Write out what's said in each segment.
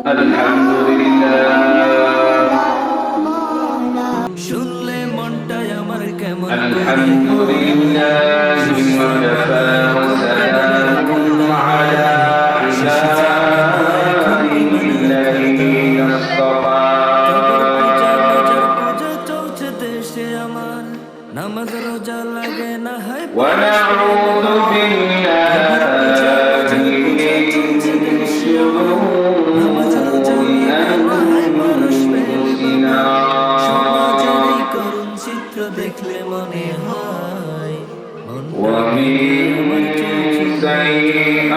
الحمد لله শুনলে মনটাই আমার কেমন الحمد لله وكفى وسلام على عباده الذين اصطفى চলছে দেশে আমার নামাজ রোজা লাগে না হয় ونعوذ بالله من شرور أنفسنا দেখলে মনে হয় ومن سيئات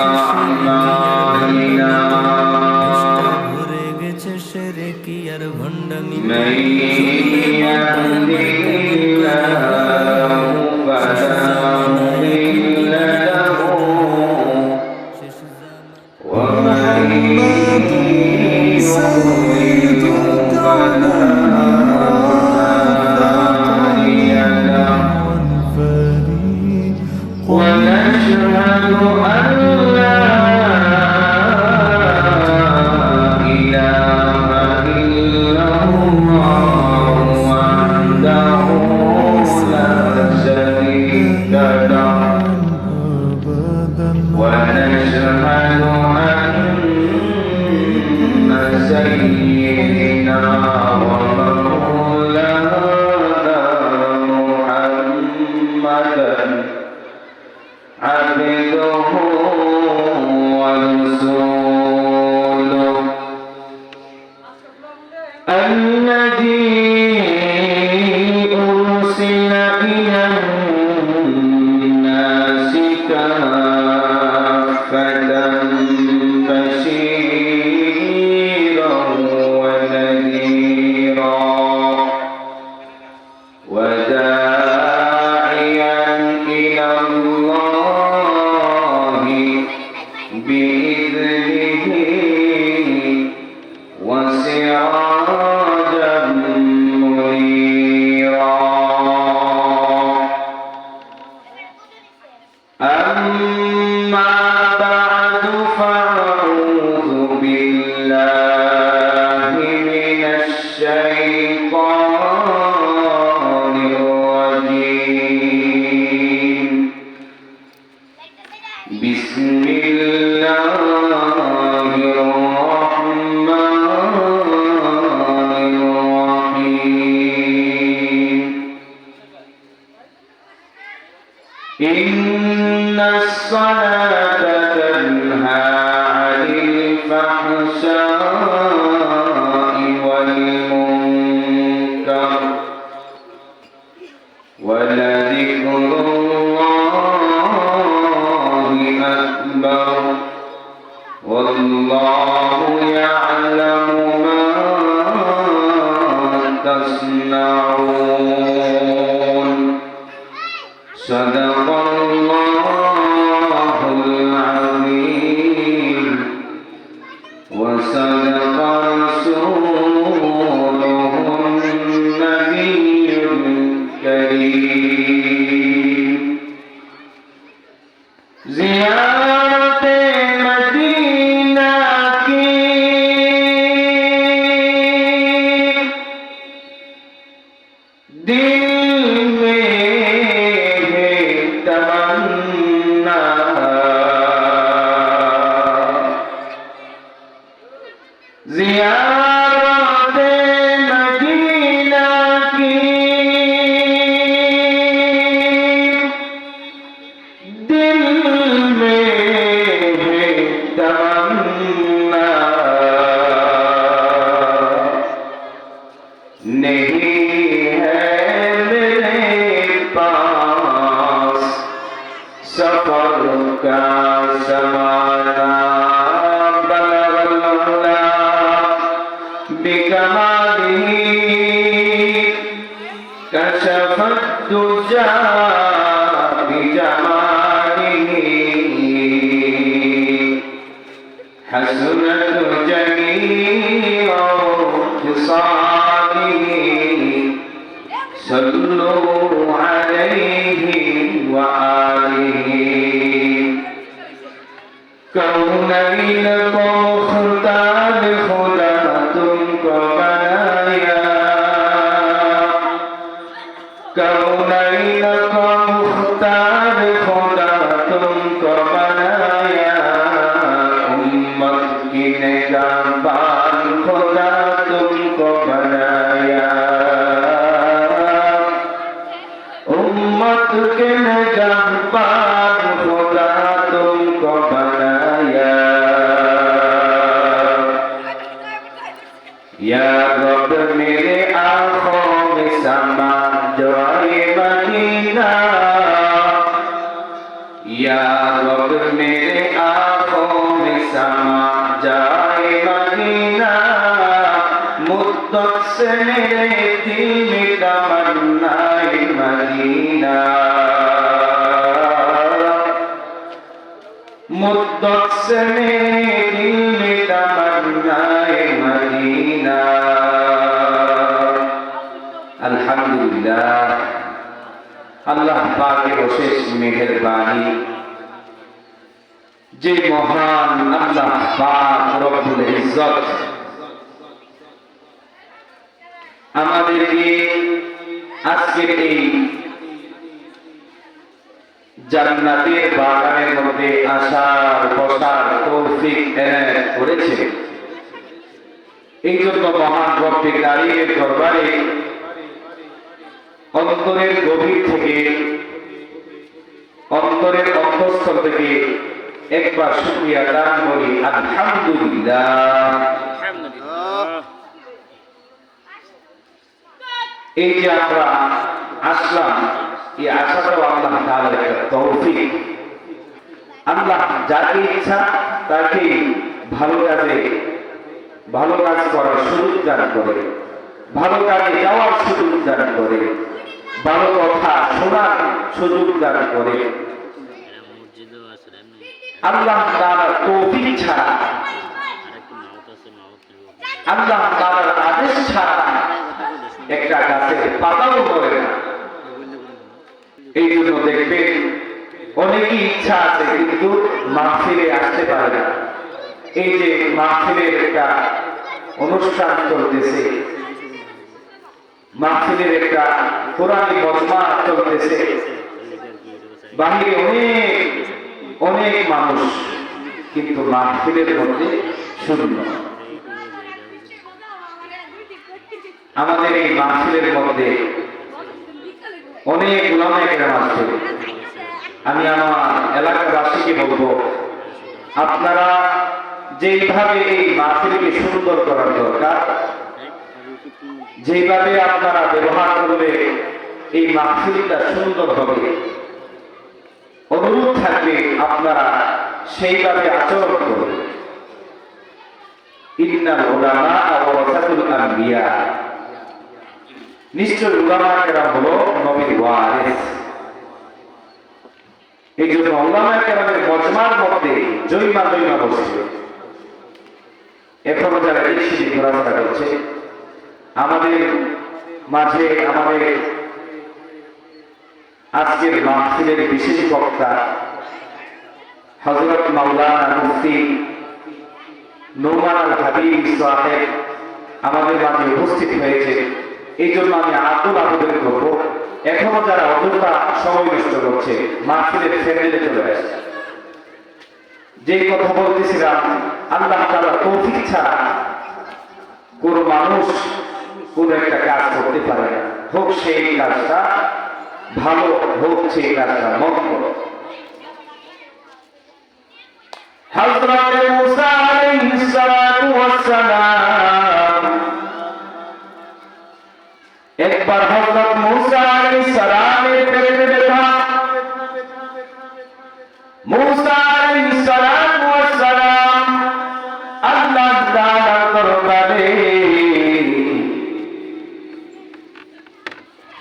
أعمالنا ভরে গেছে সেরে কি আর ভণ্ডামি من يهده الله فلا مضل له ومن يضلل فلا هادي له ونشهد أن لا إله إلا الله وحده لا شريك له ونشهد أن سيدنا ومولانا محمدا عبده ورسوله الذي أرسل إلى الناس كافة بشيرا ونذيرا وداعيا إلى الله بإذنه وسراجا منيرا أما بعد فأعوذ بالله من الشيطان الرجيم بسم الله الرحمن الرحيم إن الصلاة تنهى عن الفحشاء والمنكر ولذكر الله أكبر والله يعلم ما تصنعون صدق الله العظيم وصدق رسوله النبي الكريم زيارة مدينة کی دل میں ہے تمنا زیارت مدینہ کی دل میں ہے تمنا نہیں ہے میرے پاس سفر کا زمانہ بلغ العلا بکمالہ کشف الدجى بجماله حسنت جميع خصاله صلوا عليه وآله कौनैन को मुख्तार खुदा तुमको बनाया कौनैन को मुख्तार खुदा तुमको बनाया उम्मत की निगाहबान खुदा तुमको बनाया उम्मत के निगाहबान खुदा तुमको बनाया या रब मेरे आँखों में समा जाए मदीना या रब मेरे आँखों में समा जाए मदीना मुद्दत से मेरे दिल में तमन्ना मदीना मुद्दत से मेरे दिल में तमन्ना मदीना अल्हम्दुलिल्लाह अल्लाह पाकेर অশেষ মেহেরবানি যে মহান আল্লাহ পাক রব্বুল ইজ্জত আমাদেরকে আজকের এই জান্নাতের বাগানের মধ্যে আসার বসার তৌফিক এনায়েত করেছে এই জন্য মহান রব্বে কারীমের দরবারে অন্তরের গভীর থেকে অন্তরের অন্তঃস্থল থেকে একবার শুকরিয়া আদায় করি আলহামদুলিল্লাহ। এই যে আমরা আসলাম এই আশাটাও আল্লাহ তাআলার একটা তৌফিক আল্লাহ যাকে ইচ্ছা তাকে ভালো কাজ করার সুযোগ দান করে ভালো কাজে যাওয়ার সুযোগ দান করে ভালো কথা শোনার সুযোগ দান করে আল্লাহ তাআলার তৌফিক ছাড়া আল্লাহ তাআলার আদেশ ছাড়া একটা গাছের পাতাও নড়ে না এই জন্য দেখবেন অনেকই ইচ্ছা আছে কিন্তু মাহফিলে আসতে পারে না এই যে মাহফিলের একটা অনুষ্ঠান চলতেছে মাহফিলের একটা কোরআনী মজমা চলতেছে বাহিরে অনেক মানুষ কিন্তু মাহফিলের মধ্যে শূন্য আমাদের এই মাহফিলের মধ্যে অনেক উলামায়ে কেরাম আছে আমি আমার এলাকাবাসীকে বলবো আপনারা যেইভাবে এই মাহফিলকে সুন্দর করার দরকার যেভাবে আপনারা ব্যবহার করলে এই মাহফিলটা সুন্দর হবে অনুরোধ থাকবে আপনারা সেইভাবে আচরণ করবেন ইন্নাল উলামা ওয়ারাসাতুল আম্বিয়া নিশ্চয় উলামায়ে কেরাম হলো নবীর ওয়ারিস এই জন্য উলামায়ে কেরামের মজমার মধ্যে জয়মা বসছে এখনো যারা এসে ঘোরাফেরা করছে আমাদের মাঝে আমাদের আজকের মাহফিলের বিশেষ বক্তা হযরত মাওলানা মুফতি নোমান আল হাবিব সাহেব আমাদের মাঝে উপস্থিত হয়েছে এই জন্য আমি আকুল আবেদন করবো এখনো যারা অযথা সময় নষ্ট করছে মাহফিলের ফ্যান্ডেলে চলে আসছে যে কথা বলতেছিলাম আল্লাহ তাআলা তৌফিক ছাড়া কোন মানুষ কোন একটা কাজ করতে পারে না হোক সেই কাজটা ভালো হোক সেই কাজটা মন্দ হযরত মুসা আলাইহিস সালাতু ওয়াস সালাম একবার হযরত মুসা আলাইহিস সালামের পেটে ব্যথা মুসা আলাইহিস সালাতু ওয়াস সালাম আল্লাহ তাআলার দরবারে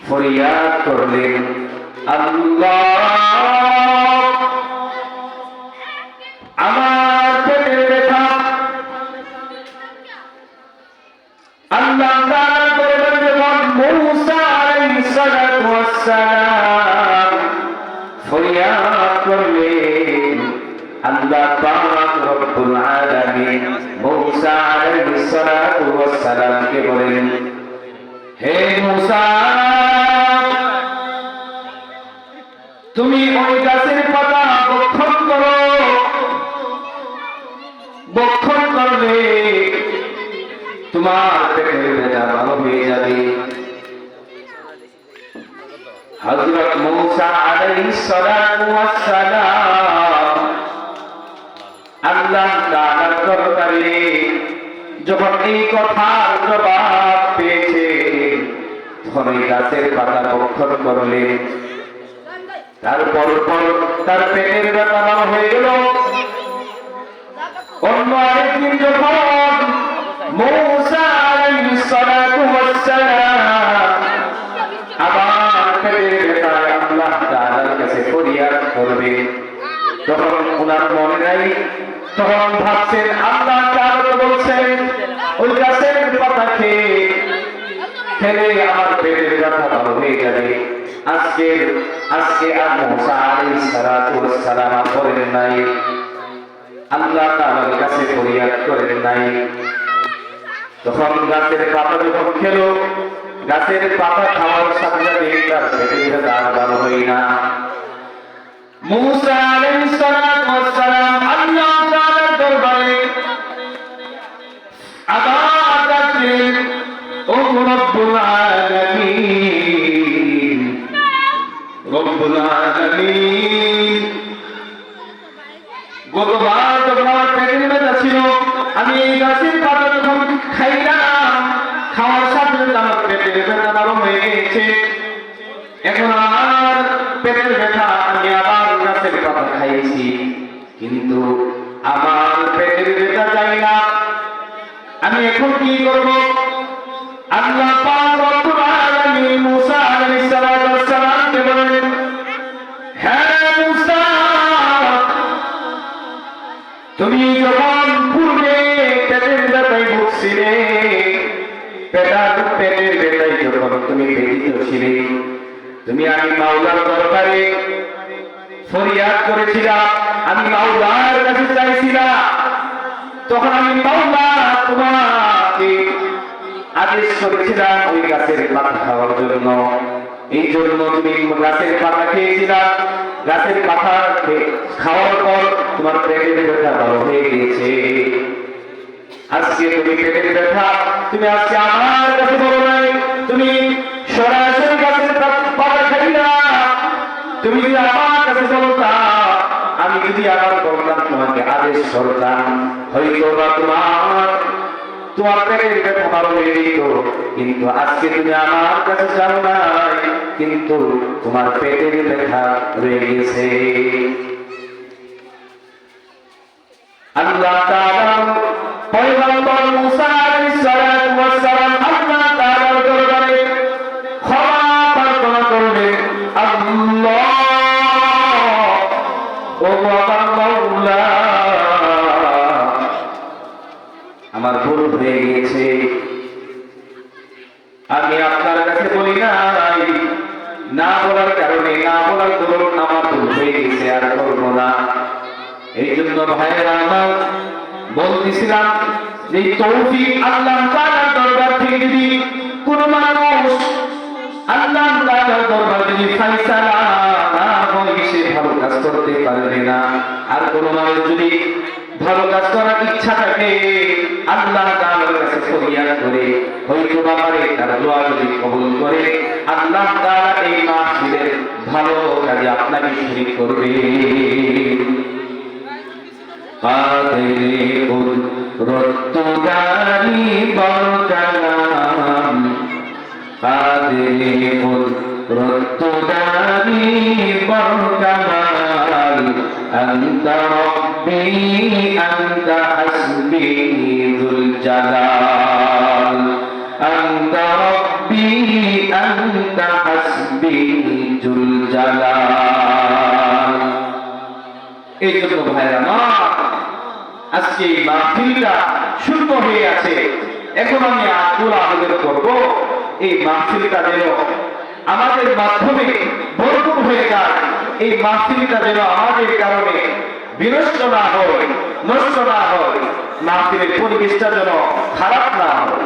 ফরিয়াদ করলেন আল্লাহ আমার পেটের ব্যথা আল্লাহ তাআলার দরবারে যখন মুসা আলাইহিস সালাতু ওয়াস সালাম ফরিয়াদ করলেন আল্লাহ পাক সালামকে বলেন, হে মূসা, তুমি ওই গাছের পাতা বক্ষণ করো, বক্ষণ করলে তোমার পেটের ব্যথা ভালো হয়ে যাবে। হযরত মূসা আলাইহিস সালাতু ওয়াস সালাম আল্লাহ তাআলার দরবারে যখন এই কথার জবাব পেয়েছে, তখন এই গাছের পাতা বক্ষণ করলেন। তারপর তার পেটের ব্যথা ভালো হয়ে গেল। অন্য আরেকদিন যখন মূসা আলাইহিস সালাতু ওয়াস সালাম আবার পেটের ব্যথায় আল্লাহ তাআলার কাছে ফরিয়াদ করবে, তখন ওনার মনে নাই, তখন ভাবছেন আল্লাহ তাআলা বলছেন ওই গাছের পাতা খেলে আমার পেটের ব্যথা ভালো হয়ে যাবে। আজকে আর মূসা আলাইহিস সালাতু ওয়াস সালাম করেন নাই, আল্লাহ তাআলার কাছে ফরিয়াদ করেন নাই। তখন গাছের পাতা যখন খেলো, গাছের পাতা খাওয়ার সাথে সাথে তার পেটের ব্যথা আর ভালো হয় না। মূসা আলাইহিস সালাতু ওয়াস সালাম আল্লাহ তাআলার দরবারে আবার ডাকলেন, ও রব্বুল আলামিন, রব্বুল আলামিন, গতবার যখন আমার পেটের ব্যথা ছিল, আমি এই গাছের পাতা যখন খাইলাম, খাওয়ার সাথে সাথে আমার পেটের ব্যথা ভালো হয়ে গেছে। এখন আমার পেটের ব্যথা, আমি আবার গাছের পাতা খাইছি, কিন্তু আমার পেটের ব্যথা যায় না। আমি এখন কি করব? আল্লাহ পাক রব্বুল আলামিন মূসা আলাইহিস সালাতু ওয়াস সালামকে বলেন, হ্যাঁ মূসা, তুমি যখন পূর্বে পেটের ব্যথায় ভুগছিলে, পেটের ব্যথায় যখন তুমি ব্যথিত ছিলে, তুমি আমি মাওলার দরবারে ফরিয়াদ করেছিলাম, আমি মাওলার কাছে চাইছিলাম, তখন আমি মাওলা তোমাকে আদেশ করেছিলাম ওই গাছের পাতা খাওয়ার জন্য। এই জন্য তুমি গাছের পাতা খেয়েছিলাম, গাছের পাতা খাওয়ার পর তোমার পেটের ব্যথা ভালো হয়ে গিয়েছে। আজকে তুমি পেটের ব্যথা, তুমি আজকে আমার কাছে বলো নাই, তুমি সরাসরি গাছের পাতা খাই না, তুমি যদি আমার কাছে বলতা, আমি যদি আবার বলতাম তোমাকে আদেশ করতাম, হয়তো বা তোমার পেটের ব্যথা ভালো হয়ে যেত। কিন্তু আজকে তুমি আমার কাছে যাও নাই, কিন্তু তোমার পেটের ব্যথা রয়ে গেছে। আল্লাহ তাআলা পয়গম্বর মূসা আলাইহিস সালাতু ওয়াস সালাম আল্লাহ তাআলার দরবারে ক্ষমা প্রার্থনা করলেন, আল্লাহ ও আমার মাওলা, আমার ভুল হয়ে গেছে, আমি আপনার কাছে বলি নাই, না বলার কারণে, না বলার দরুন আমার ভুল হয়ে গেছে, আর করবো না। এই জন্য ভাইয়েরা আমার বলতেছিলাম যে তৌফিক আল্লাহ তাআলার দরবার থেকে যদি কোন মানুষ আল্লাহ তাআলার দরবারে যদি ফয়সালা না হয়, সে ভালো কাজ করতে পারবে না। আর কোন মানুষ যদি ভালো কাজ করার ইচ্ছা থাকে, আল্লাহ তাআলার কাছে ফরিয়াদ করে, হয়তো বাবারে তার দোয়া যদি কবুল করে, আল্লাহ তাআলা এই মাহফিলের ভালো কাজে আপনাকে শরীক করবে। কাদের কুদরতদারি বরকালাম, কাদের কুদরতদারি বরকালাম, আনতা রব্বি আনতা হাসবি যুল জালাল, আনতা রব্বি আনতা হাসবি যুল জালাল। এই জন্য ভাইরা আমার আজকে মাহফিলটা শুরু হয়ে আছে, এখন আমি আকুল আবেদন করব, এই মাহফিলটা যেন আমাদের মাধ্যমে ভরপুর হয়ে যায়, এই মাহফিলটা যেন আমাদের কারণে বিনষ্ট না হয়, নষ্ট না হয়, মাহফিলের পরিবেশটা যেন খারাপ না হয়।